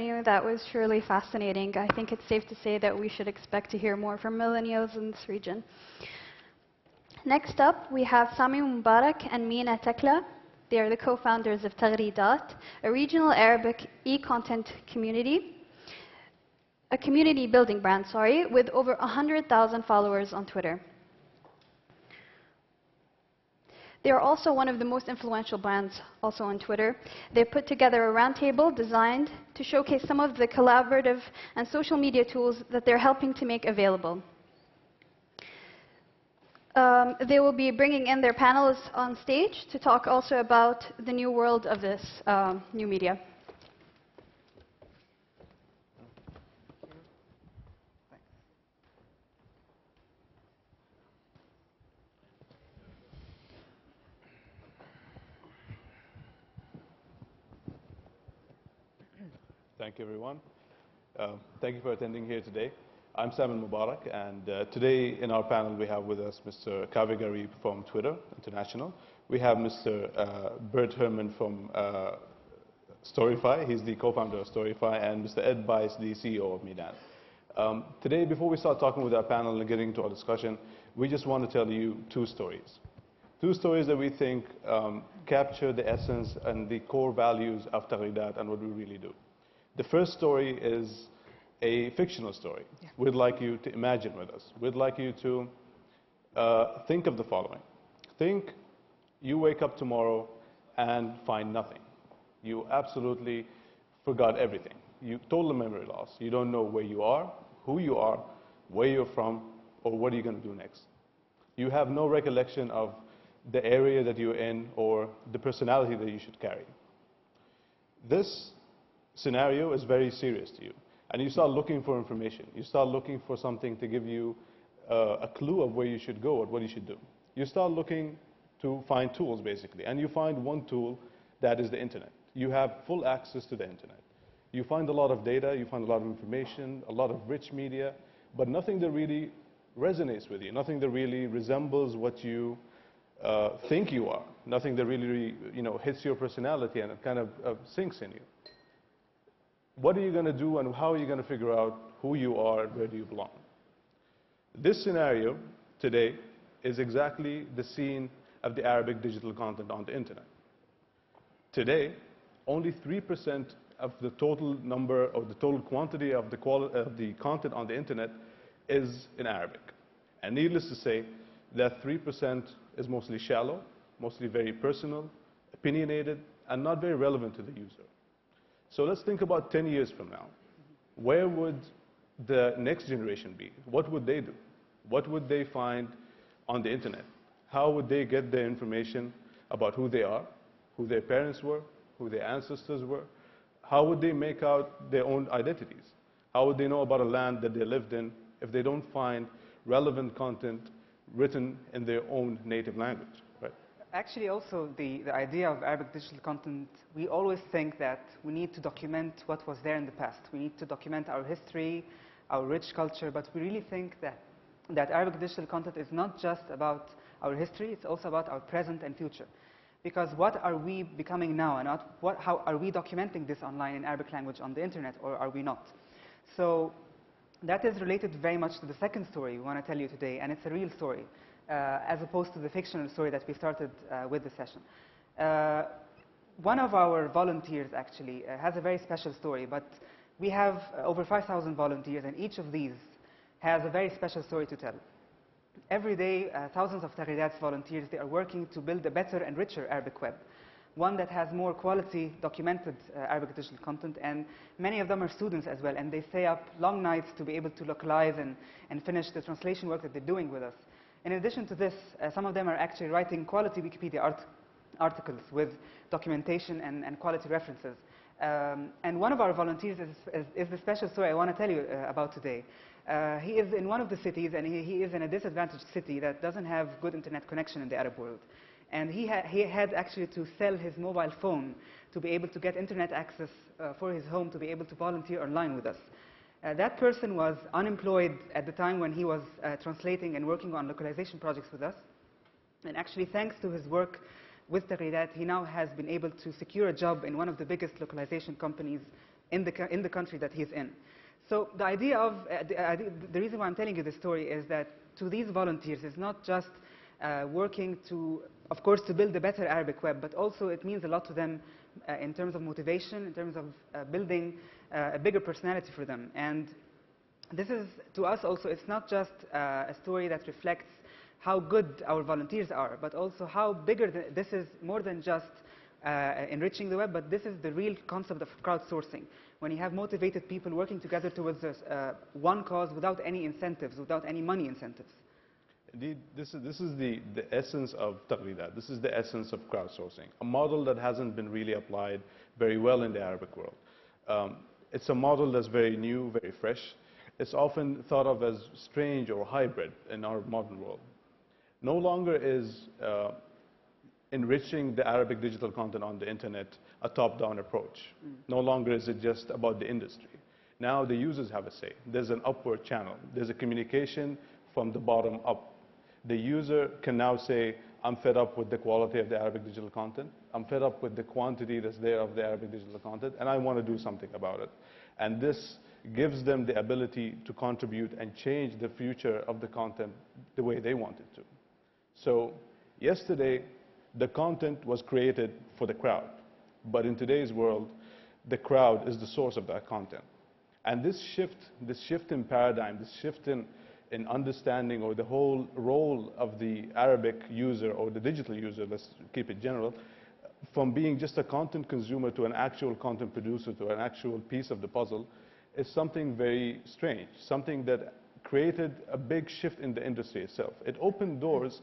That was surely fascinating. I think it's safe to say that we should expect to hear more from millennials in this region. Next up, we have Sami Mubarak and Mina Tekla. They are the co-founders of Taghridat, a regional Arabic e-content community, a community building brand, with over 100,000 followers on Twitter. They are also one of the most influential brands also on Twitter. They put together a roundtable designed to showcase some of the collaborative and social media tools that they're helping to make available. They will be bringing in their panelists on stage to talk also about the new world of this new media. Thank you, everyone. Thank you for attending here today. I'm Samin Mubarak, and today in our panel we have with us Mr. Kaveh Garib from Twitter International. We have Mr. Bert Herman from Storyfy. He's the co-founder of Storyfy, and Mr. Ed Bice, the CEO of Medan. Today, before we start talking with our panel and getting into our discussion, we just want to tell you two stories. Two stories that we think capture the essence and the core values of Taghridat and what we really do. The first story is a fictional story. Yeah. We'd like you to imagine with us. We'd like you to think of the following. Think you wake up tomorrow and find nothing. You absolutely forgot everything. Total memory loss. You don't know where you are, who you are, where you're from, or what are you going to do next. You have no recollection of the area that you're in or the personality that you should carry. This scenario is very serious to you. And you start looking for information. You start looking for something to give you a clue of where you should go or what you should do. You start looking to find tools, basically. And you find one tool that is the internet. You have full access to the internet. You find a lot of data, you find a lot of information, a lot of rich media, but nothing that really resonates with you, nothing that really resembles what you think you are, nothing that really hits your personality and it kind of sinks in you. What are you going to do and how are you going to figure out who you are and where do you belong? This scenario today is exactly the scene of the Arabic digital content on the internet. Today, only 3% of the total number or the total quantity of the content on the internet is in Arabic. And needless to say, that 3% is mostly shallow, mostly very personal, opinionated, and not very relevant to the user. So let's think about 10 years from now. Where would the next generation be? What would they do? What would they find on the internet? How would they get their information about who they are, who their parents were, who their ancestors were? How would they make out their own identities? How would they know about a land that they lived in if they don't find relevant content written in their own native language? Right? Actually, also, the idea of Arabic digital content, we always think that we need to document what was there in the past. We need to document our history, our rich culture, but we really think that Arabic digital content is not just about our history, it's also about our present and future. Because what are we becoming now, and how are we documenting this online in Arabic language on the internet, or are we not? So that is related very much to the second story we want to tell you today, and it's a real story, as opposed to the fictional story that we started with the session. One of our volunteers actually has a very special story, but we have over 5,000 volunteers, and each of these has a very special story to tell. Every day, thousands of Taghridat's volunteers, they are working to build a better and richer Arabic web, one that has more quality documented Arabic digital content, and many of them are students as well, and they stay up long nights to be able to localize and finish the translation work that they're doing with us. In addition to this, some of them are actually writing quality Wikipedia articles with documentation and quality references. And one of our volunteers is the special story I want to tell you about today. He is in one of the cities, and he is in a disadvantaged city that doesn't have good internet connection in the Arab world. And he had actually to sell his mobile phone to be able to get internet access for his home to be able to volunteer online with us. That person was unemployed at the time when he was translating and working on localization projects with us. And actually, thanks to his work with Taghridat, he now has been able to secure a job in one of the biggest localization companies in the country that he's in. So the the reason why I'm telling you this story is that to these volunteers, it's not just working to, of course, to build a better Arabic web, but also it means a lot to them in terms of motivation, in terms of building a bigger personality for them. And this is, to us also, it's not just a story that reflects how good our volunteers are, but also how bigger this is, more than just enriching the web, but this is the real concept of crowdsourcing. When you have motivated people working together towards one cause without any incentives, without any money incentives. Indeed, this is the essence of Taghridat. This is the essence of crowdsourcing, a model that hasn't been really applied very well in the Arabic world. It's a model that's very new, very fresh. It's often thought of as strange or hybrid in our modern world. No longer is enriching the Arabic digital content on the internet a top-down approach. No longer is it just about the industry. Now the users have a say. There's an upward channel. There's a communication from the bottom up. The user can now say, I'm fed up with the quality of the Arabic digital content. I'm fed up with the quantity that's there of the Arabic digital content, and I want to do something about it. And this gives them the ability to contribute and change the future of the content the way they want it to. So yesterday, the content was created for the crowd. But in today's world, the crowd is the source of that content. And this shift in paradigm, this shift in understanding, or the whole role of the Arabic user or the digital user, let's keep it general, from being just a content consumer to an actual content producer, to an actual piece of the puzzle, is something very strange, something that created a big shift in the industry itself. It opened doors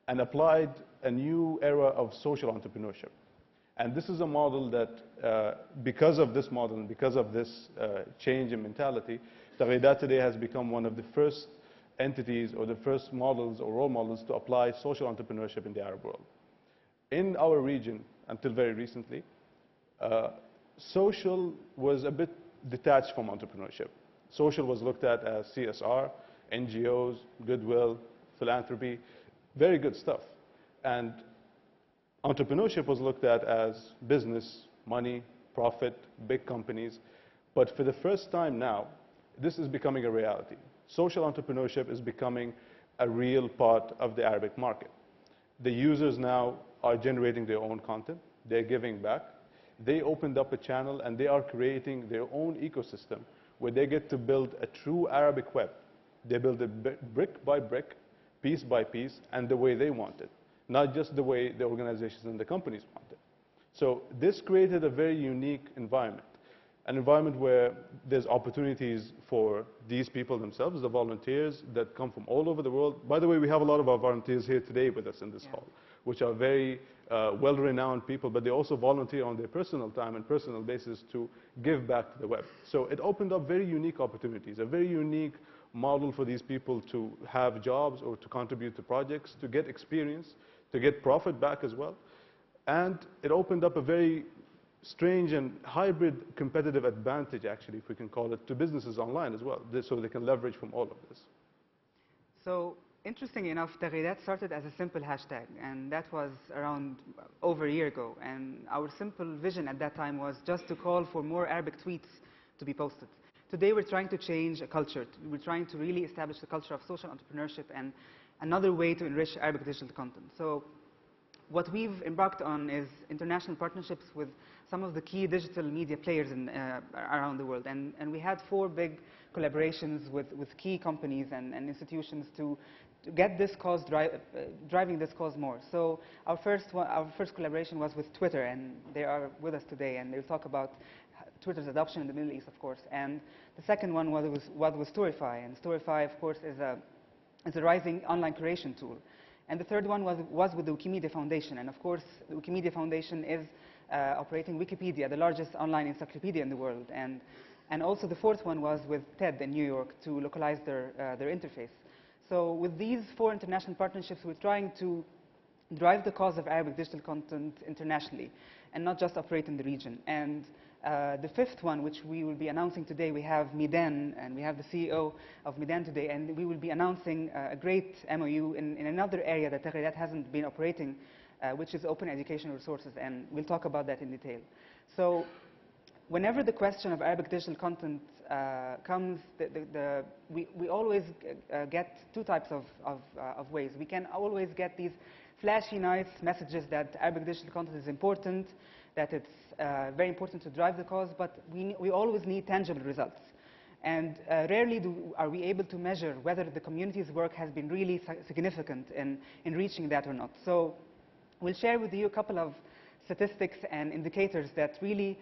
and applied a new era of social entrepreneurship. And this is a model that, because of this model and because of this change in mentality, Taghridat today has become one of the first entities or the first models or role models to apply social entrepreneurship in the Arab world. In our region, until very recently, social was a bit detached from entrepreneurship. Social was looked at as CSR, NGOs, goodwill, philanthropy, very good stuff. And entrepreneurship was looked at as business, money, profit, big companies. But for the first time now, this is becoming a reality. Social entrepreneurship is becoming a real part of the Arabic market. The users now are generating their own content. They're giving back. They opened up a channel and they are creating their own ecosystem where they get to build a true Arabic web. They build it brick by brick, piece by piece, and the way they want it, not just the way the organizations and the companies want it. So this created a very unique environment, an environment where there's opportunities for these people themselves, the volunteers that come from all over the world. By the way, we have a lot of our volunteers here today with us in this hall, which are very well-renowned people, but they also volunteer on their personal time and personal basis to give back to the web. So it opened up very unique opportunities, a very unique model for these people to have jobs or to contribute to projects, to get experience, to get profit back as well. And it opened up a very strange and hybrid competitive advantage, actually, if we can call it, to businesses online as well, so they can leverage from all of this. So, interestingly enough, Taghridat started as a simple hashtag, and that was around over a year ago. And our simple vision at that time was just to call for more Arabic tweets to be posted. Today, we're trying to change a culture. We're trying to really establish the culture of social entrepreneurship and another way to enrich Arabic digital content. So, what we've embarked on is international partnerships with some of the key digital media players around the world. And we had 4 big collaborations with key companies and institutions to get this cause, driving this cause more. So our first collaboration was with Twitter, and they are with us today, and they'll talk about Twitter's adoption in the Middle East, of course. And the second one was Storify, and Storify, of course, is a rising online creation tool. And the third one was with the Wikimedia Foundation. And of course, the Wikimedia Foundation is operating Wikipedia, the largest online encyclopedia in the world. And also the fourth one was with TED in New York to localize their interface. So with these 4 international partnerships, we're trying to drive the cause of Arabic digital content internationally and not just operate in the region. And the 5th one, which we will be announcing today, we have Midan, and we have the CEO of Midan today, and we will be announcing a great MOU in another area that Taghridat hasn't been operating, which is open educational resources, and we'll talk about that in detail. So whenever the question of Arabic digital content comes, we always get two types of ways. We can always get these flashy, nice messages that Arabic digital content is important, that it's very important to drive the cause, but we always need tangible results. And rarely are we able to measure whether the community's work has been really significant in reaching that or not. So we'll share with you a couple of statistics and indicators that really,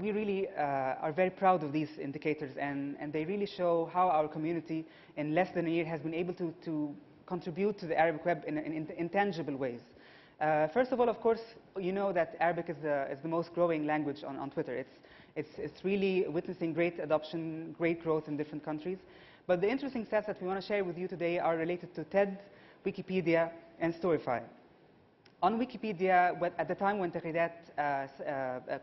we really are very proud of these indicators, and they really show how our community in less than a year has been able to contribute to the Arabic web in tangible ways. First of all, of course, you know that Arabic is the most growing language on Twitter. It's really witnessing great adoption, great growth in different countries. But the interesting stats that we want to share with you today are related to TED, Wikipedia, and Storyfy. On Wikipedia, at the time when Taghidat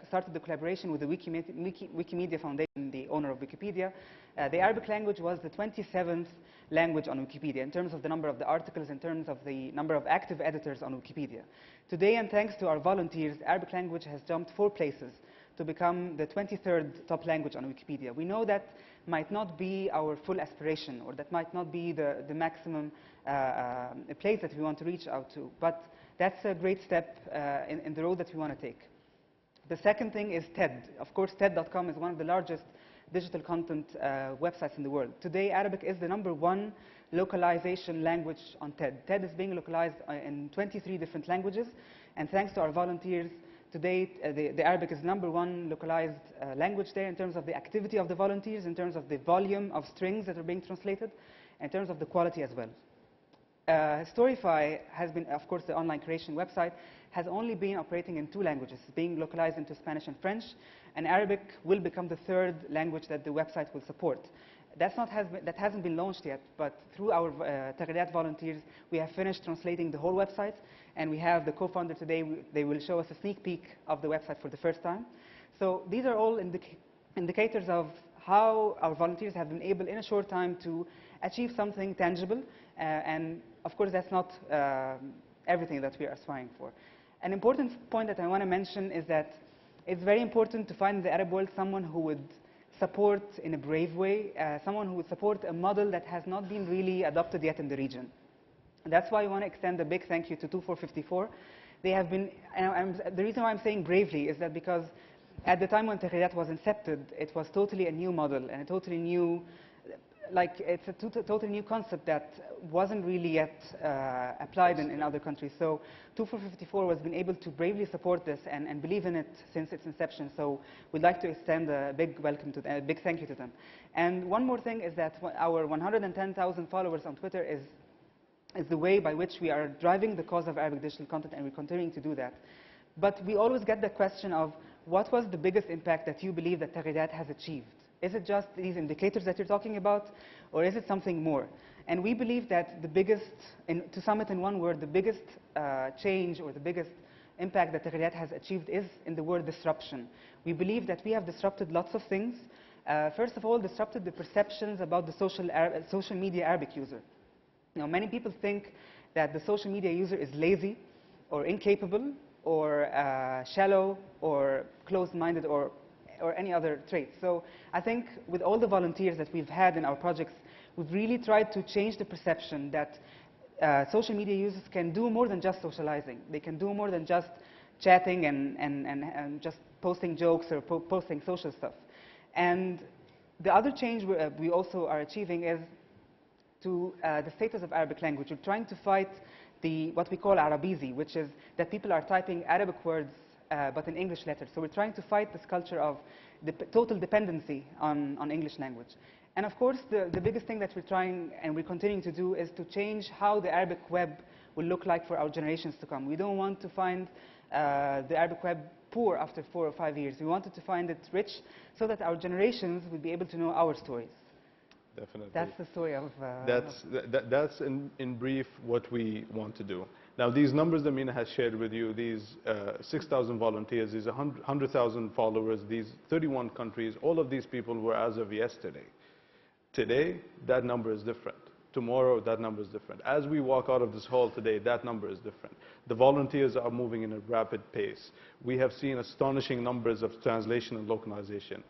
started the collaboration with the Wikimedia Foundation, the owner of Wikipedia, the Arabic language was the 27th language on Wikipedia in terms of the number of the articles, in terms of the number of active editors on Wikipedia. Today, and thanks to our volunteers, Arabic language has jumped 4 places to become the 23rd top language on Wikipedia. We know that might not be our full aspiration, or that might not be the maximum place that we want to reach out to, but that's a great step in the road that we want to take. The second thing is TED. Of course, TED.com is one of the largest digital content websites in the world. Today, Arabic is the #1 localization language on TED. TED is being localized in 23 different languages, and thanks to our volunteers, today the Arabic is #1 localized language there in terms of the activity of the volunteers, in terms of the volume of strings that are being translated, in terms of the quality as well. Storyfy has been, of course, the online creation website, has only been operating in 2 languages, being localized into Spanish and French, and Arabic will become the 3rd language that the website will support. That hasn't been launched yet, but through our Taghidat volunteers, we have finished translating the whole website, and we have the co-founder today. They will show us a sneak peek of the website for the first time. So these are all indicators of how our volunteers have been able, in a short time, to achieve something tangible, and of course, that's not everything that we are aspiring for. An important point that I want to mention is that it's very important to find in the Arab world someone who would support in a brave way, someone who would support a model that has not been really adopted yet in the region. And that's why I want to extend a big thank you to 2454. They have been, the reason why I'm saying bravely is that because at the time when Taghidat was incepted, it was totally a new model and a totally new, it's a totally new concept that wasn't really yet applied in other countries. So 2454 was been able to bravely support this and believe in it since its inception. So we'd like to extend a big welcome to them, a big thank you to them. And one more thing is that our 110,000 followers on Twitter is the way by which we are driving the cause of Arabic digital content, and we're continuing to do that. But we always get the question of what was the biggest impact that you believe that Taghidat has achieved? Is it just these indicators that you're talking about, or is it something more? And we believe that the biggest, to sum it in one word, the biggest change or the biggest impact that Taghidat has achieved is in the word disruption. We believe that we have disrupted lots of things. First of all, disrupted the perceptions about the social media Arabic user. Now, many people think that the social media user is lazy or incapable or shallow or closed-minded or any other traits. So I think with all the volunteers that we've had in our projects, we've really tried to change the perception that social media users can do more than just socializing. They can do more than just chatting and just posting jokes or posting social stuff. And the other change we also are achieving is to the status of Arabic language. We're trying to fight what we call Arabizi, which is that people are typing Arabic words but in English letters. So we're trying to fight this culture of total dependency on English language. And of course, the biggest thing that we're trying and we're continuing to do is to change how the Arabic web will look like for our generations to come. We don't want to find the Arabic web poor after 4 or 5 years. We wanted to find it rich so that our generations will be able to know our stories. Definitely. That's the story of... That's in brief what we want to do. Now, these numbers that Mina has shared with you, these 6,000 volunteers, these 100,000 followers, these 31 countries, all of these people were as of yesterday. Today, that number is different. Tomorrow, that number is different. As we walk out of this hall today, that number is different. The volunteers are moving in a rapid pace. We have seen astonishing numbers of translation and localization.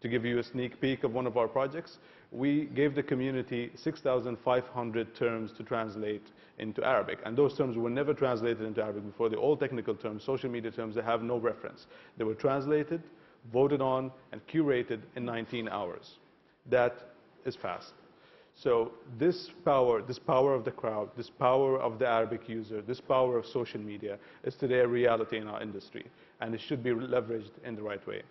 To give you a sneak peek of one of our projects, we gave the community 6,500 terms to translate into Arabic. And those terms were never translated into Arabic before. They're all technical terms, social media terms that have no reference. They were translated, voted on, and curated in 19 hours. That is fast. So this power of the crowd, this power of the Arabic user, this power of social media is today a reality in our industry, and it should be leveraged in the right way.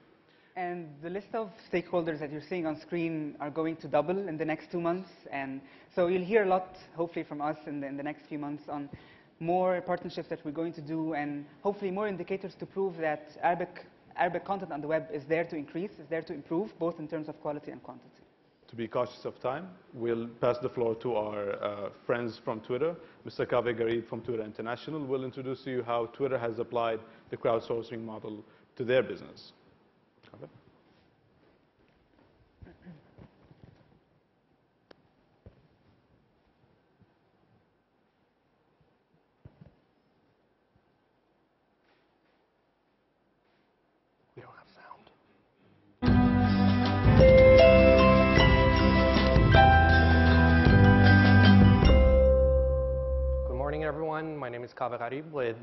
And the list of stakeholders that you're seeing on screen are going to double in the next 2 months. And so you'll hear a lot, hopefully, from us in the next few months on more partnerships that we're going to do, and hopefully more indicators to prove that Arabic content on the web is there to increase, is there to improve, both in terms of quality and quantity. To be cautious of time, we'll pass the floor to our friends from Twitter. Mr. Kaveh Garib from Twitter International will introduce to you how Twitter has applied the crowdsourcing model to their business. Kaveh? We don't have sound. Good morning, everyone. My name is Kaveh Garib with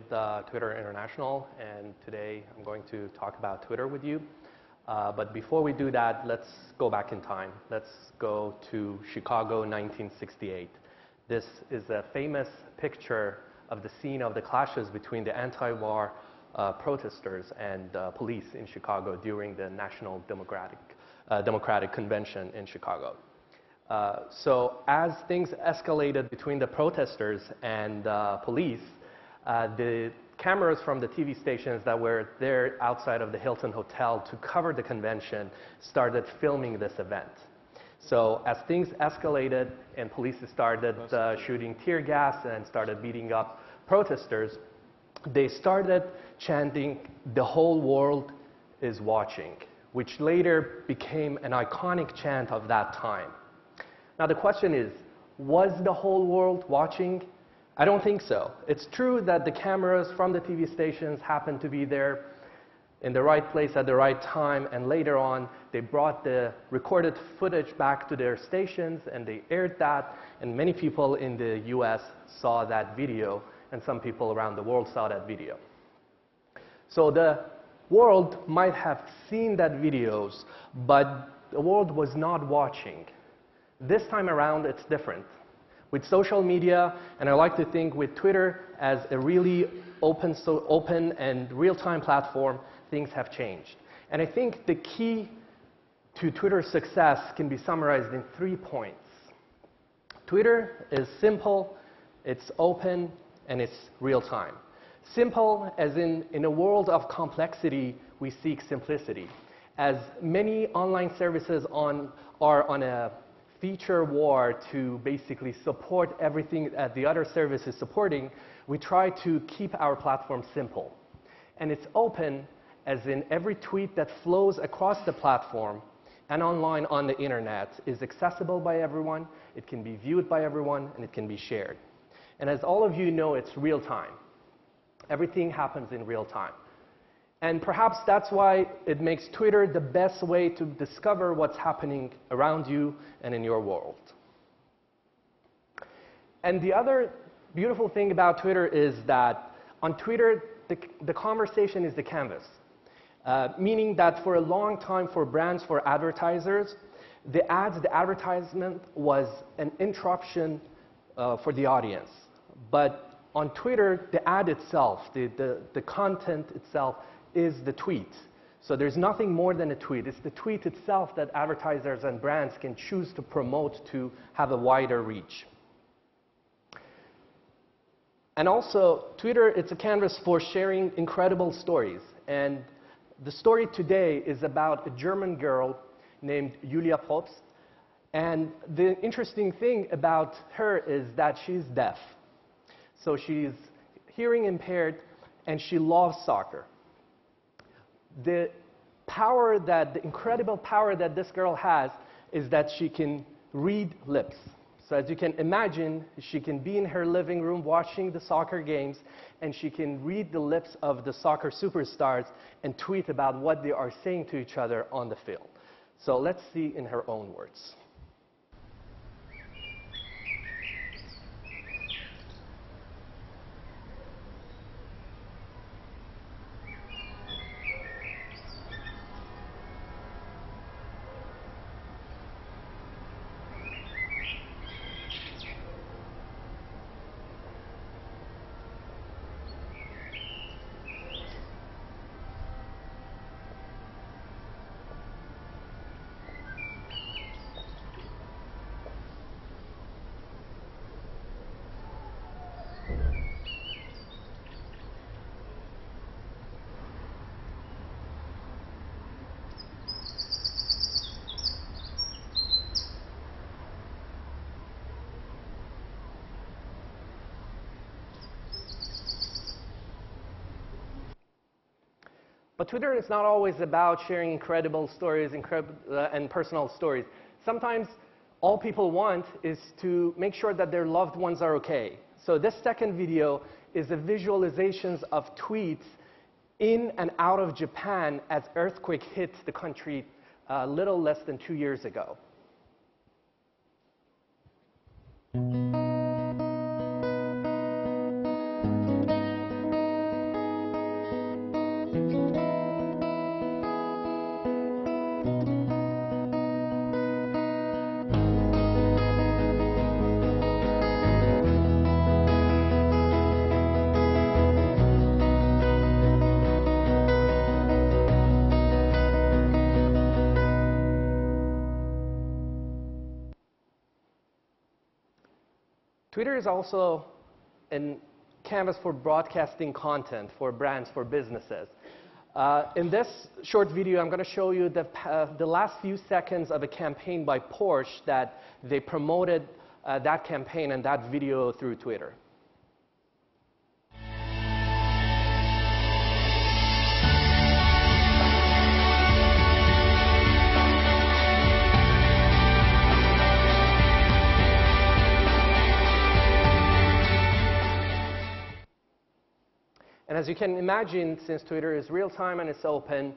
Twitter International, and today I'm going to talk about Twitter with you. But before we do that, let's go back in time. Let's go to Chicago, 1968. This is a famous picture of the scene of the clashes between the anti-war protesters and police in Chicago during the National Democratic Convention in Chicago. So as things escalated between the protesters and police, the cameras from the TV stations that were there outside of the Hilton Hotel to cover the convention started filming this event. So as things escalated and police started shooting tear gas and started beating up protesters, they started chanting, "The whole world is watching," which later became an iconic chant of that time. Now the question is, was the whole world watching? I don't think so. It's true that the cameras from the TV stations happened to be there in the right place at the right time, and later on they brought the recorded footage back to their stations and they aired that, and many people in the US saw that video, and some people around the world saw that video. So the world might have seen that videos, but the world was not watching. This time around, it's different. With social media, and I like to think with Twitter as a really open and real-time platform, things have changed. And I think the key to Twitter's success can be summarized in 3 points. Twitter is simple, it's open, and it's real-time. Simple as in a world of complexity, we seek simplicity. As many online services are on a feature war to basically support everything that the other service is supporting, we try to keep our platform simple. And it's open as in every tweet that flows across the platform and online on the internet is accessible by everyone, it can be viewed by everyone, and it can be shared. And as all of you know, it's real time. Everything happens in real time. And perhaps that's why it makes Twitter the best way to discover what's happening around you and in your world. And the other beautiful thing about Twitter is that on Twitter, the conversation is the canvas. Meaning that for a long time for brands, for advertisers, the advertisement was an interruption for the audience. But on Twitter, the ad itself, the content itself is the tweet. So there's nothing more than a tweet. It's the tweet itself that advertisers and brands can choose to promote to have a wider reach. And also, Twitter, it's a canvas for sharing incredible stories. And the story today is about a German girl named Julia Probst. And the interesting thing about her is that she's deaf. So she's hearing impaired, and she loves soccer. The incredible power that this girl has is that she can read lips. So as you can imagine, she can be in her living room watching the soccer games, and she can read the lips of the soccer superstars and tweet about what they are saying to each other on the field. So let's see in her own words. But Twitter is not always about sharing incredible stories and personal stories. Sometimes all people want is to make sure that their loved ones are okay. So this second video is the visualizations of tweets in and out of Japan as earthquake hit the country a little less than 2 years ago. Twitter is also a canvas for broadcasting content for brands, for businesses. In this short video, I'm going to show you the last few seconds of a campaign by Porsche that they promoted that campaign and that video through Twitter. And as you can imagine, since Twitter is real-time and it's open,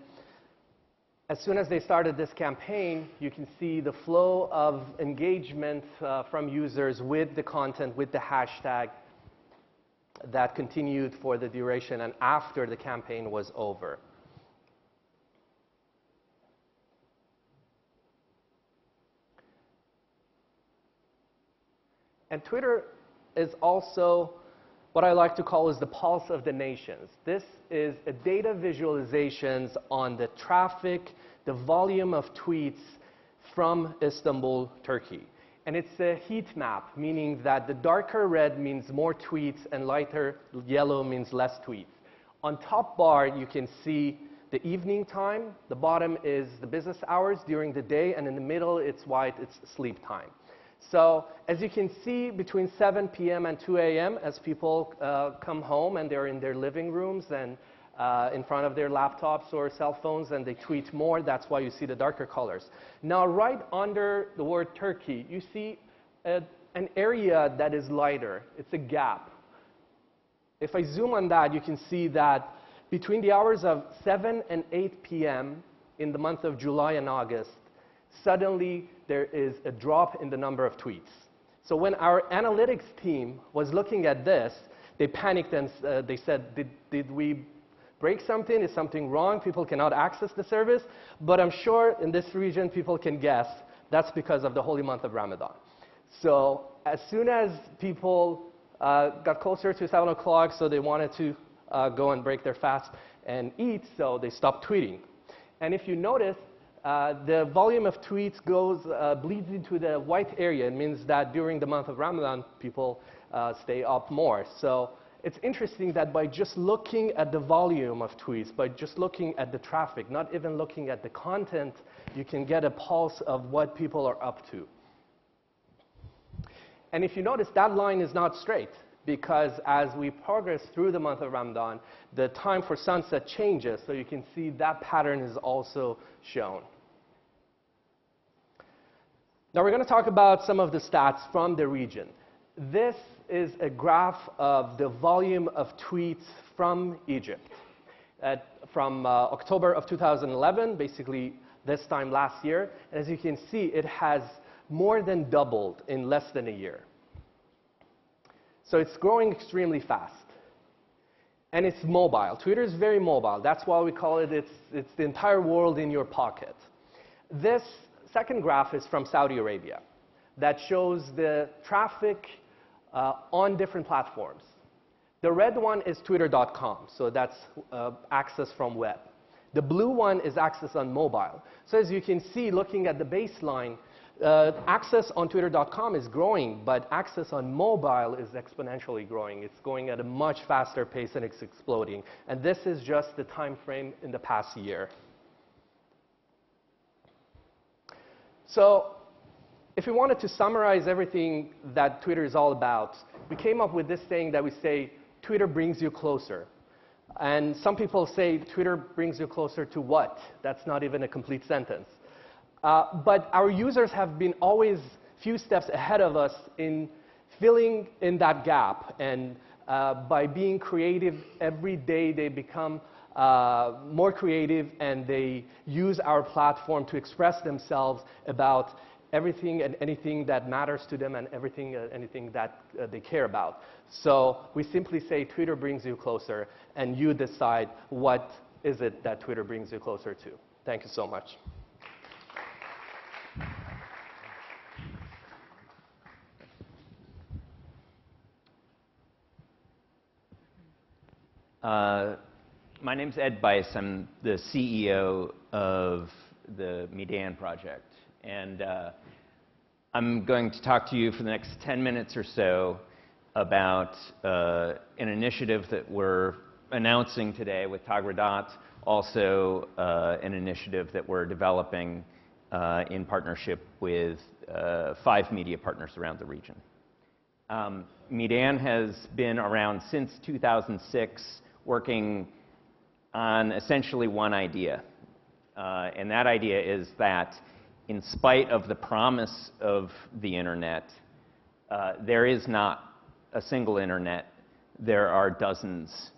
as soon as they started this campaign, you can see the flow of engagement from users with the content, with the hashtag that continued for the duration and after the campaign was over. And Twitter is also what I like to call is the pulse of the nations. This is a data visualizations on the traffic, the volume of tweets from Istanbul, Turkey. And it's a heat map, meaning that the darker red means more tweets and lighter yellow means less tweets. On top bar, you can see the evening time. The bottom is the business hours during the day, and in the middle, it's white, it's sleep time. So as you can see, between 7 p.m. and 2 a.m., as people come home and they're in their living rooms and in front of their laptops or cell phones and they tweet more, that's why you see the darker colors. Now, right under the word Turkey, you see an area that is lighter. It's a gap. If I zoom on that, you can see that between the hours of 7 and 8 p.m. in the month of July and August, suddenly there is a drop in the number of tweets. So when our analytics team was looking at this, they panicked and they said, did we break something? Is something wrong? People cannot access the service? But I'm sure in this region people can guess that's because of the holy month of Ramadan. So as soon as people got closer to 7 o'clock, so they wanted to go and break their fast and eat, so they stopped tweeting. And if you notice, the volume of tweets bleeds into the white area. It means that during the month of Ramadan, people stay up more. So it's interesting that by just looking at the volume of tweets, by just looking at the traffic, not even looking at the content, you can get a pulse of what people are up to. And if you notice, that line is not straight, because as we progress through the month of Ramadan, the time for sunset changes, so you can see that pattern is also shown. Now we're going to talk about some of the stats from the region. This is a graph of the volume of tweets from Egypt. From October of 2011, basically this time last year. And as you can see, it has more than doubled in less than a year. So it's growing extremely fast. And it's mobile. Twitter is very mobile. That's why we call it, it's the entire world in your pocket. This second graph is from Saudi Arabia that shows the traffic on different platforms. The red one is twitter.com, so that's access from web. The blue one is access on mobile. So as you can see, looking at the baseline, access on twitter.com is growing, but access on mobile is exponentially growing. It's going at a much faster pace and it's exploding. And this is just the time frame in the past year. So if we wanted to summarize everything that Twitter is all about, we came up with this saying that we say, Twitter brings you closer. And some people say, Twitter brings you closer to what? That's not even a complete sentence. But our users have been always a few steps ahead of us in filling in that gap. And by being creative, every day they become more creative and they use our platform to express themselves about everything and anything that matters to them and everything and anything that they care about. So we simply say Twitter brings you closer, and you decide what is it that Twitter brings you closer to. Thank you so much. My name's Ed Bice. I'm the CEO of the Medan project. And I'm going to talk to you for the next 10 minutes or so about an initiative that we're announcing today with Taghradat, also an initiative that we're developing in partnership with 5 media partners around the region. Medan has been around since 2006, working on essentially one idea. And that idea is that in spite of the promise of the internet, there is not a single internet. There are dozens,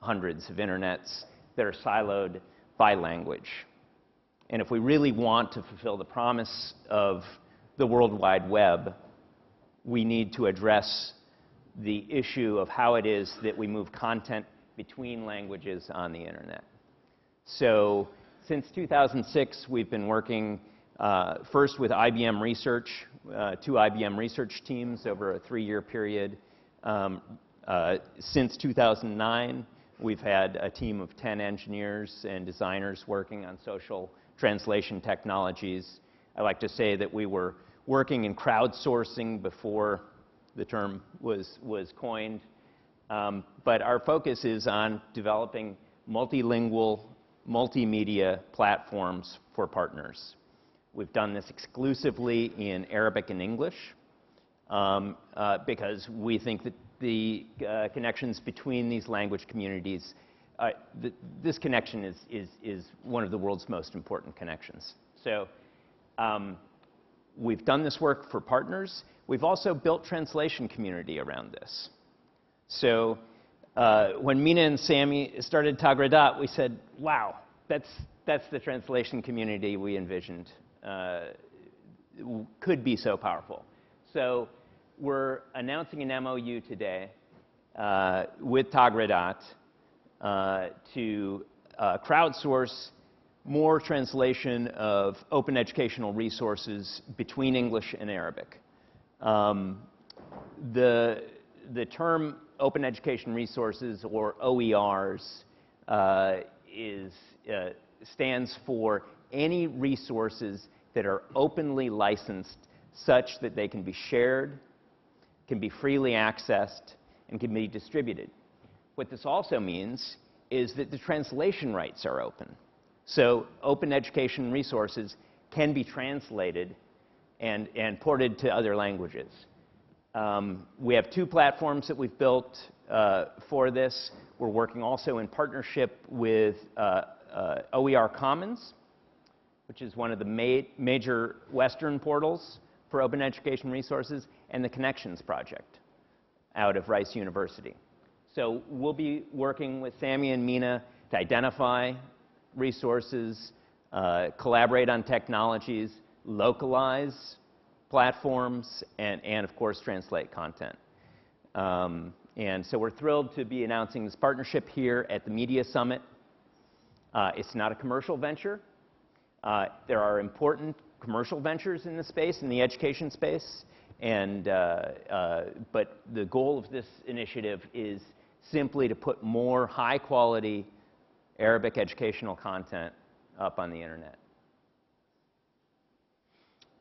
hundreds of internets that are siloed by language. And if we really want to fulfill the promise of the World Wide Web, we need to address the issue of how it is that we move content between languages on the internet. So since 2006, we've been working first with IBM Research, 2 IBM research teams over a 3-year period. Since 2009, we've had a team of 10 engineers and designers working on social translation technologies. I like to say that we were working in crowdsourcing before the term was coined. But our focus is on developing multilingual, multimedia platforms for partners. We've done this exclusively in Arabic and English because we think that the connections between these language communities, this connection is one of the world's most important connections. So we've done this work for partners. We've also built translation community around this. So when Mina and Sammy started Taghradat, we said, wow, that's the translation community we envisioned could be so powerful. So we're announcing an MOU today with Taghradat to crowdsource more translation of open educational resources between English and Arabic. The term open education resources, or OERs, stands for any resources that are openly licensed such that they can be shared, can be freely accessed, and can be distributed. What this also means is that the translation rights are open. So open education resources can be translated and ported to other languages. We have 2 platforms that we've built for this. We're working also in partnership with OER Commons, which is one of the major Western portals for Open Education Resources, and the Connections Project out of Rice University. So we'll be working with Sammy and Mina to identify resources, collaborate on technologies, localize platforms, and of course, translate content. And so we're thrilled to be announcing this partnership here at the Media Summit. It's not a commercial venture. There are important commercial ventures in the space, in the education space, and, but the goal of this initiative is simply to put more high-quality Arabic educational content up on the internet.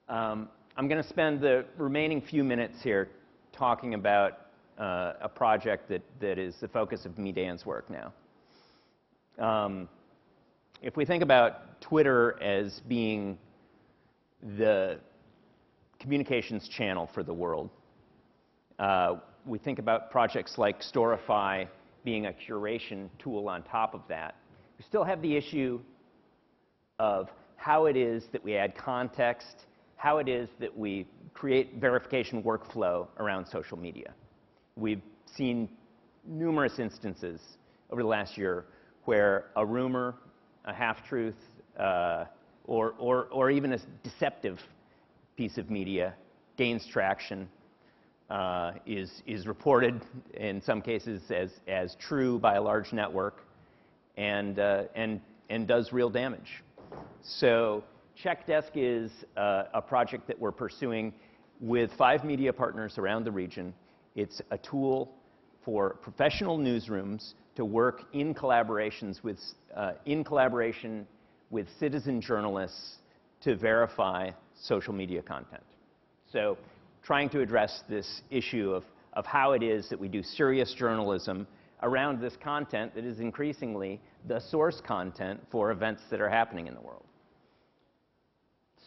I'm going to spend the remaining few minutes here talking about a project that is the focus of me, Dan's work now. If we think about Twitter as being the communications channel for the world, we think about projects like Storify being a curation tool on top of that. We still have the issue of how it is that we add context, how it is that we create verification workflow around social media. We've seen numerous instances over the last year where a rumor, a half-truth, or even a deceptive piece of media gains traction, is reported in some cases as true by a large network, and does real damage. So CheckDesk is a project that we're pursuing with 5 media partners around the region. It's a tool for professional newsrooms to work in collaboration with citizen journalists to verify social media content. So trying to address this issue of how it is that we do serious journalism around this content that is increasingly the source content for events that are happening in the world.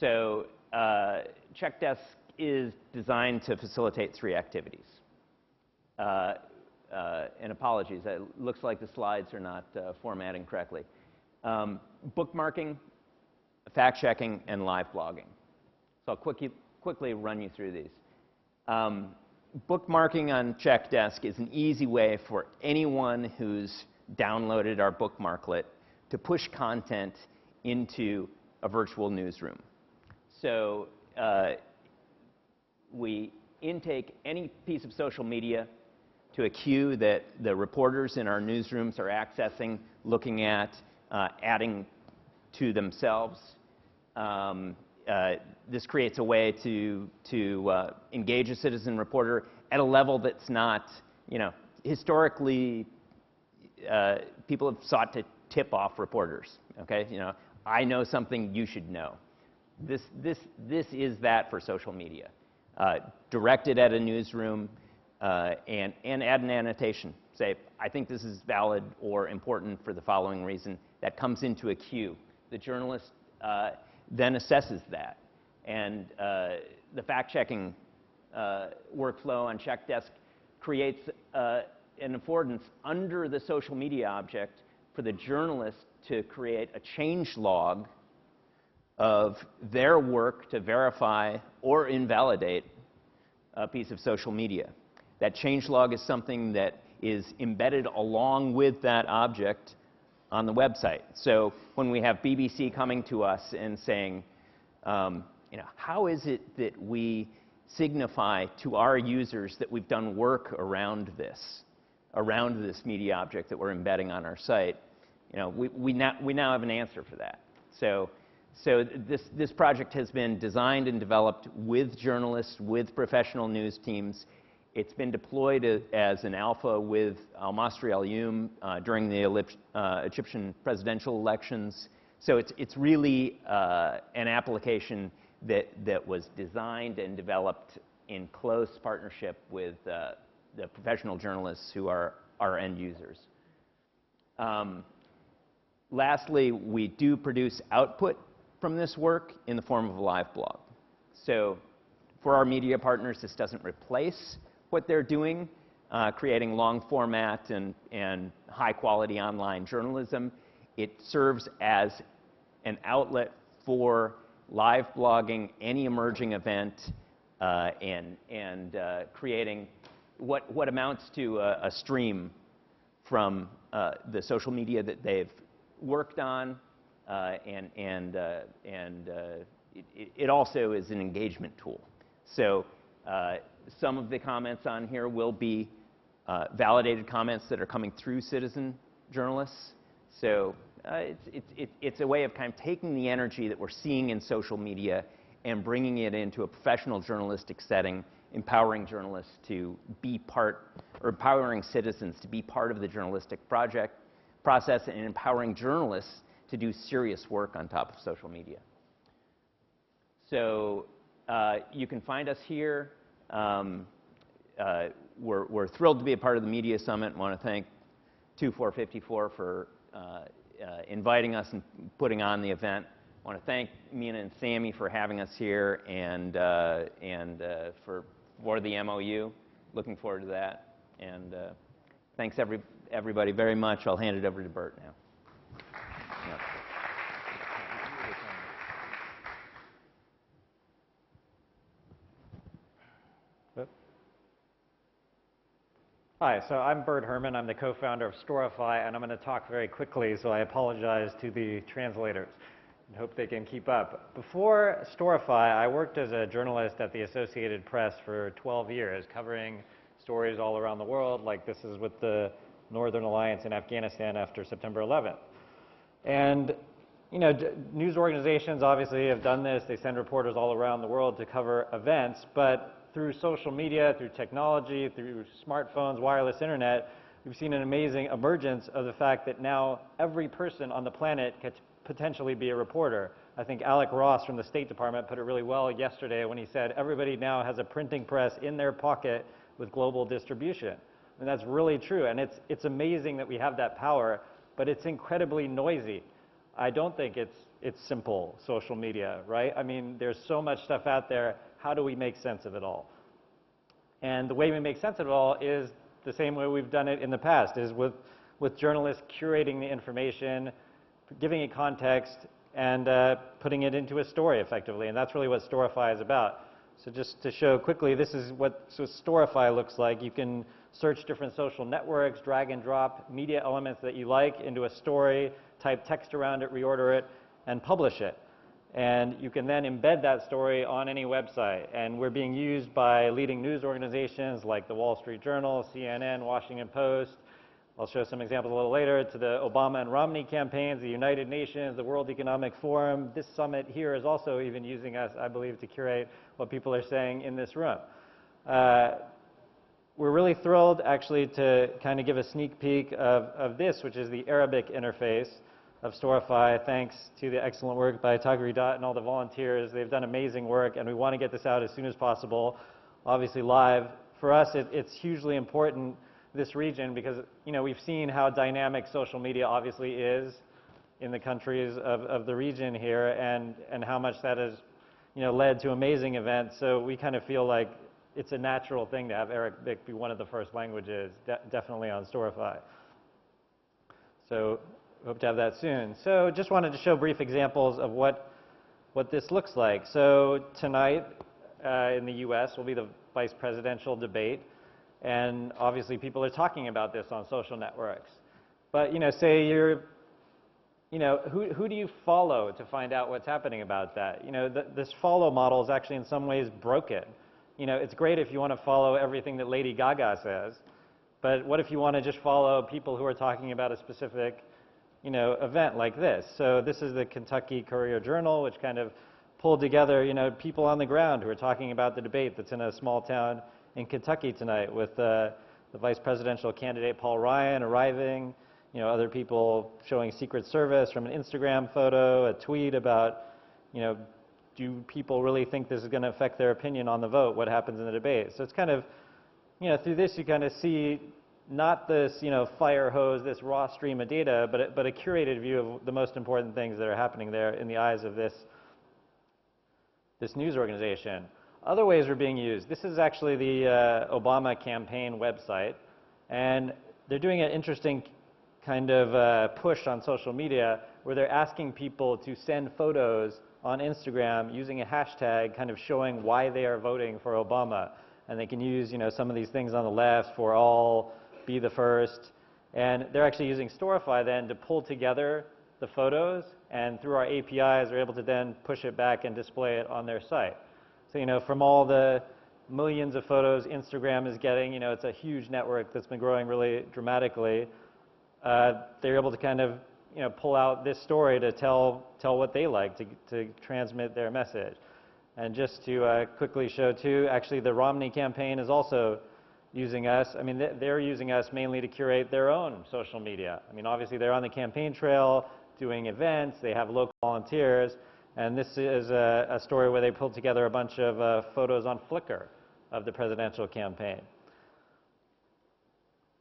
So CheckDesk is designed to facilitate 3 activities. And apologies, it looks like the slides are not formatting correctly. Bookmarking, fact-checking, and live blogging. So I'll quickly run you through these. Bookmarking on CheckDesk is an easy way for anyone who's downloaded our bookmarklet to push content into a virtual newsroom. So we intake any piece of social media to a queue that the reporters in our newsrooms are accessing, looking at, adding to themselves. This creates a way to engage a citizen reporter at a level that's not, historically, people have sought to tip off reporters, okay? I know something you should know. This is that for social media. Directed at a newsroom, and add an annotation. Say, I think this is valid or important for the following reason. That comes into a queue. The journalist then assesses that. And the fact-checking workflow on CheckDesk creates an affordance under the social media object for the journalist to create a change log of their work to verify or invalidate a piece of social media. That change log is something that is embedded along with that object on the website. So when we have BBC coming to us and saying, how is it that we signify to our users that we've done work around this media object that we're embedding on our site, we now have an answer for that. So this project has been designed and developed with journalists, with professional news teams. It's been deployed as an alpha with Al-Masri Al-Youm during the Egyptian presidential elections. So it's really an application that was designed and developed in close partnership with the professional journalists who are our end users. Lastly, we do produce output from this work in the form of a live blog. So for our media partners, this doesn't replace what they're doing, creating long format and high quality online journalism. It serves as an outlet for live blogging any emerging event and creating what amounts to a stream from the social media that they've worked on, it also is an engagement tool. So some of the comments on here will be validated comments that are coming through citizen journalists. So it's a way of kind of taking the energy that we're seeing in social media and bringing it into a professional journalistic setting, empowering journalists to be part, or empowering citizens to be part of the journalistic process, and empowering journalists to do serious work on top of social media. So you can find us here. We're thrilled to be a part of the Media Summit. I want to thank 2454 for inviting us and putting on the event. I want to thank Mina and Sammy for having us here and for the MOU. Looking forward to that. And thanks everybody very much. I'll hand it over to Bert now. Yeah. Hi, so I'm Bert Herman. I'm the co-founder of Storify, and I'm going to talk very quickly, so I apologize to the translators and hope they can keep up. Before Storify, I worked as a journalist at the Associated Press for 12 years, covering stories all around the world, like this is with the Northern Alliance in Afghanistan after September 11th. And you know, news organizations obviously have done this. They send reporters all around the world to cover events, but through social media, through technology, through smartphones, wireless internet, we've seen an amazing emergence of the fact that now every person on the planet could potentially be a reporter. I think Alec Ross from the State Department put it really well yesterday when he said everybody now has a printing press in their pocket with global distribution. And that's really true, and it's amazing that we have that power, but it's incredibly noisy. I don't think it's simple, social media, right? I mean, there's so much stuff out there. How do we make sense of it all? And the way we make sense of it all is the same way we've done it in the past, is with journalists curating the information, giving it context, and putting it into a story effectively. And that's really what Storify is about. So just to show quickly, this is what Storify looks like. You can search different social networks, drag and drop media elements that you like into a story, type text around it, reorder it, and publish it. And you can then embed that story on any website. And we're being used by leading news organizations like the Wall Street Journal, CNN, Washington Post. I'll show some examples a little later, to the Obama and Romney campaigns, the United Nations, the World Economic Forum. This summit here is also even using us, I believe, to curate what people are saying in this room. We're really thrilled, actually, to kind of give a sneak peek of this, which is the Arabic interface of Storify, thanks to the excellent work by Tagri Dot and all the volunteers. They've done amazing work, and we want to get this out as soon as possible, obviously live. For us, it's hugely important, this region, because we've seen how dynamic social media obviously is in the countries of the region here, and how much that has led to amazing events. So we kind of feel like it's a natural thing to have Arabic be one of the first languages, definitely on Storify. So hope to have that soon. So just wanted to show brief examples of what this looks like. So tonight in the US will be the vice presidential debate, and obviously people are talking about this on social networks. But say you're, who do you follow to find out what's happening about that? This follow model is actually in some ways broken. It's great if you want to follow everything that Lady Gaga says, but what if you want to just follow people who are talking about a specific event like this? So this is the Kentucky Courier-Journal, which kind of pulled together, people on the ground who are talking about the debate that's in a small town in Kentucky tonight, with the vice presidential candidate Paul Ryan arriving, other people showing Secret Service from an Instagram photo, a tweet about, do people really think this is going to affect their opinion on the vote? What happens in the debate? So it's kind of, through this you kind of see not this, fire hose, this raw stream of data, but a curated view of the most important things that are happening there in the eyes of this news organization. Other ways we're being used. This is actually the Obama campaign website, and they're doing an interesting kind of push on social media where they're asking people to send photos on Instagram using a hashtag kind of showing why they are voting for Obama. And they can use, some of these things on the left for all, be the first. And they're actually using Storify then to pull together the photos, and through our APIs, they're able to then push it back and display it on their site. So, from all the millions of photos Instagram is getting, it's a huge network that's been growing really dramatically. They're able to kind of, pull out this story to tell what they like, to transmit their message. And just to quickly show too, actually the Romney campaign is also using us. I mean, they're using us mainly to curate their own social media. I mean, obviously they're on the campaign trail, doing events, they have local volunteers, and this is a story where they pulled together a bunch of photos on Flickr of the presidential campaign.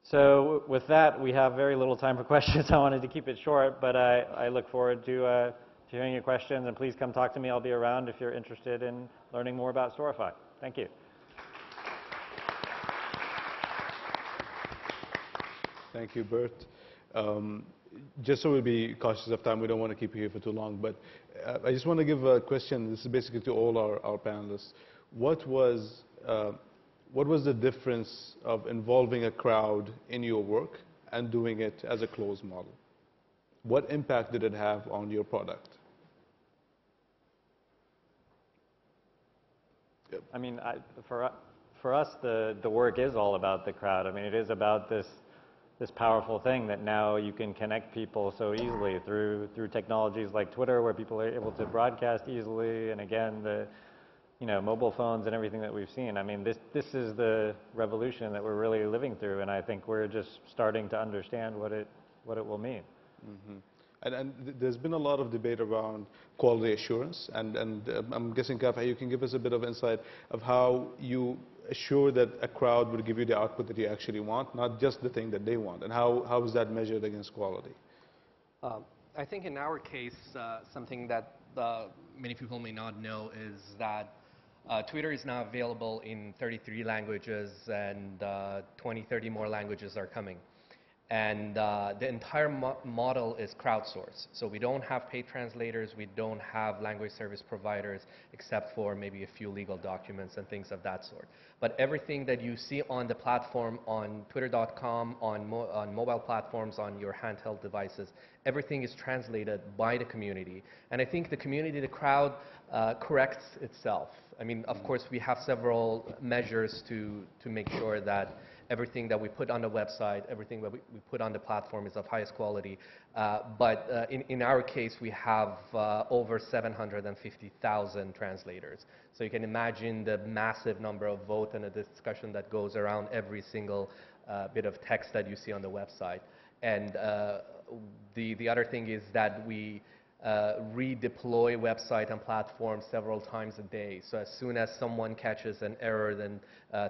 So with that, we have very little time for questions. I wanted to keep it short, but I look forward to hearing your questions, and please come talk to me. I'll be around if you're interested in learning more about Storify. Thank you. Thank you, Bert. Just so we'll be cautious of time, we don't want to keep you here for too long, but I just want to give a question. This is basically to all our panelists. What was the difference of involving a crowd in your work and doing it as a closed model? What impact did it have on your product? Yep. I mean, for us, the work is all about the crowd. I mean, it is about this powerful thing that now you can connect people so easily through technologies like Twitter, where people are able to broadcast easily, and again, the mobile phones and everything that we've seen. I mean, this is the revolution that we're really living through, and I think we're just starting to understand what it will mean. Mm-hmm. And there's been a lot of debate around quality assurance, and I'm guessing, Kafa, you can give us a bit of insight of how you assure that a crowd will give you the output that you actually want, not just the thing that they want, and how is that measured against quality? I think in our case, something that many people may not know is that Twitter is now available in 33 languages, and 20, 30 more languages are coming. And the entire model is crowdsourced. So we don't have paid translators, we don't have language service providers, except for maybe a few legal documents and things of that sort. But everything that you see on the platform, on twitter.com, on mobile platforms, on your handheld devices, everything is translated by the community. And I think the community, the crowd, corrects itself. I mean, of course, we have several measures to make sure that everything that we put on the website, everything that we put on the platform is of highest quality. But in our case, we have over 750,000 translators. So you can imagine the massive number of votes and the discussion that goes around every single bit of text that you see on the website. And the other thing is that we redeploy website and platform several times a day. So as soon as someone catches an error, then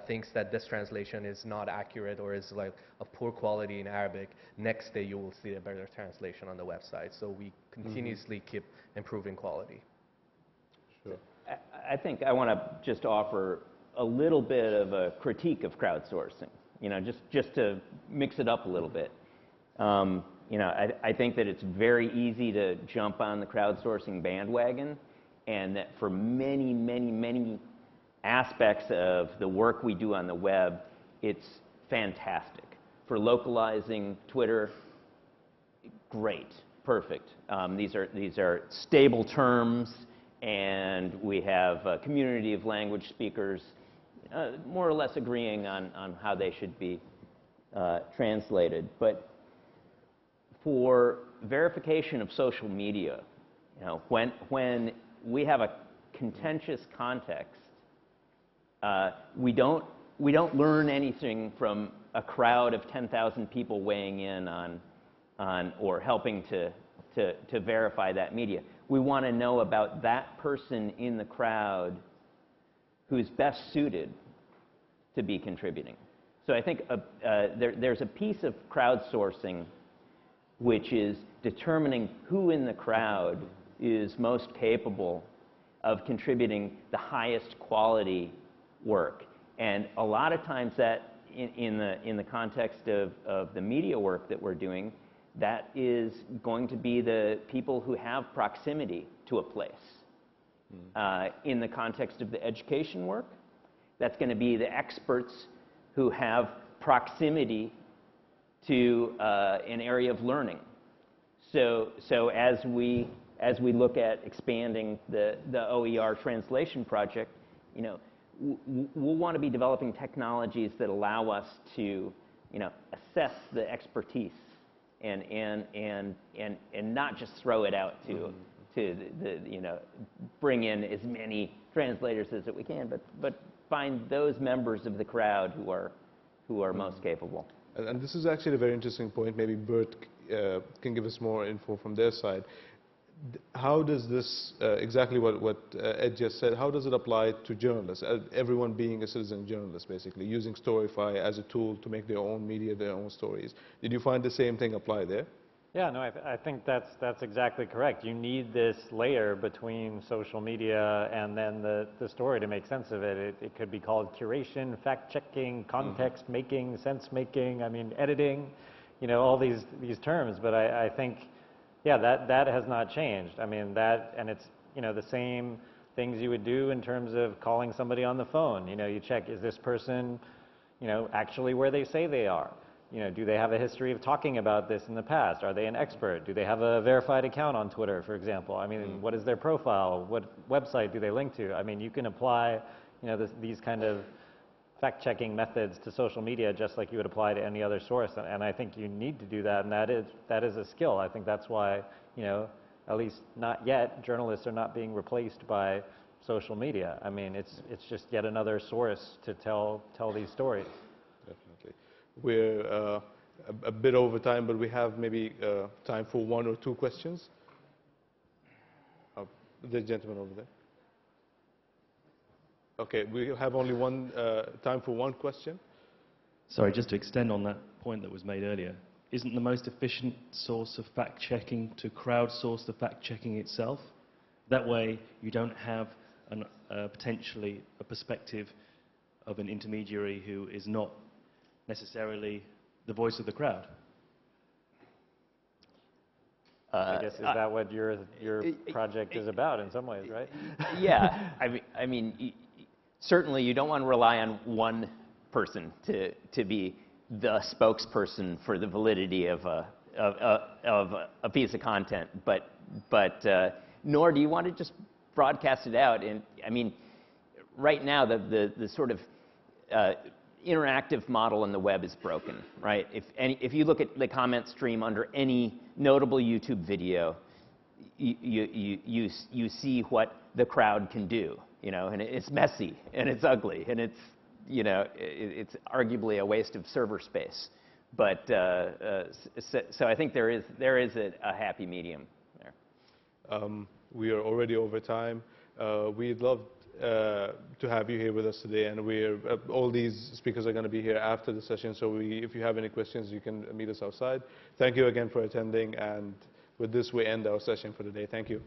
thinks that this translation is not accurate or is like of poor quality in Arabic, next day you will see a better translation on the website. So we continuously keep improving quality. Sure. I think I want to just offer a little bit of a critique of crowdsourcing, just to mix it up a little bit. I think that it's very easy to jump on the crowdsourcing bandwagon, and that for many, many, many aspects of the work we do on the web, it's fantastic. For localizing Twitter, great, perfect. These are stable terms, and we have a community of language speakers more or less agreeing on how they should be translated. But for verification of social media, when we have a contentious context, we don't learn anything from a crowd of 10,000 people weighing in on or helping to verify that media. We want to know about that person in the crowd who's best suited to be contributing. So I think there's a piece of crowdsourcing which is determining who in the crowd is most capable of contributing the highest quality work. And a lot of times that, in the context of the media work that we're doing, that is going to be the people who have proximity to a place. in the context of the education work. That's going to be the experts who have proximity to an area of learning. So as we look at expanding the OER translation project, you know, we'll want to be developing technologies that allow us to, you know, assess the expertise and not just throw it out to the you know, bring in as many translators as we can, but find those members of the crowd who are most capable. And this is actually a very interesting point. Maybe Bert can give us more info from their side. How does this, exactly what Ed just said, how does it apply to journalists? Everyone being a citizen journalist, basically, using Storify as a tool to make their own media, their own stories. Did you find the same thing apply there? Yeah, no, I think that's exactly correct. You need this layer between social media and then the story to make sense of it. It could be called curation, fact-checking, context-making, sense-making, I mean, editing, you know, all these terms. But I think, yeah, that has not changed. I mean, and it's, you know, the same things you would do in terms of calling somebody on the phone. You know, you check, is this person, you know, actually where they say they are? You know, do they have a history of talking about this in the past? Are they an expert? Do they have a verified account on Twitter, for example? I mean, what is their profile? What website do they link to? I mean, you can apply, you know, these kind of fact-checking methods to social media just like you would apply to any other source. And I think you need to do that, and that is a skill. I think that's why, you know, at least not yet, journalists are not being replaced by social media. I mean, it's just yet another source to tell these stories. Definitely. We're a bit over time, but we have maybe time for one or two questions. The gentleman over there. Okay, we have only time for one question. Sorry, just to extend on that point that was made earlier, isn't the most efficient source of fact-checking to crowdsource the fact-checking itself? That way, you don't have potentially a perspective of an intermediary who is not necessarily the voice of the crowd. I guess, is that what your project is about in some ways, right? Yeah, I mean, certainly you don't want to rely on one person to be the spokesperson for the validity of a piece of content, but nor do you want to just broadcast it out. And I mean, right now the sort of interactive model in the web is broken, right? If you look at the comment stream under any notable YouTube video, you see what the crowd can do, you know, and it's messy and it's ugly and it's, you know, it's arguably a waste of server space. But so I think there is a happy medium there. We are already over time. We'd love to have you here with us today, and all these speakers are going to be here after the session, so if you have any questions, you can meet us outside. Thank you again for attending, and with this we end our session for today. Thank you.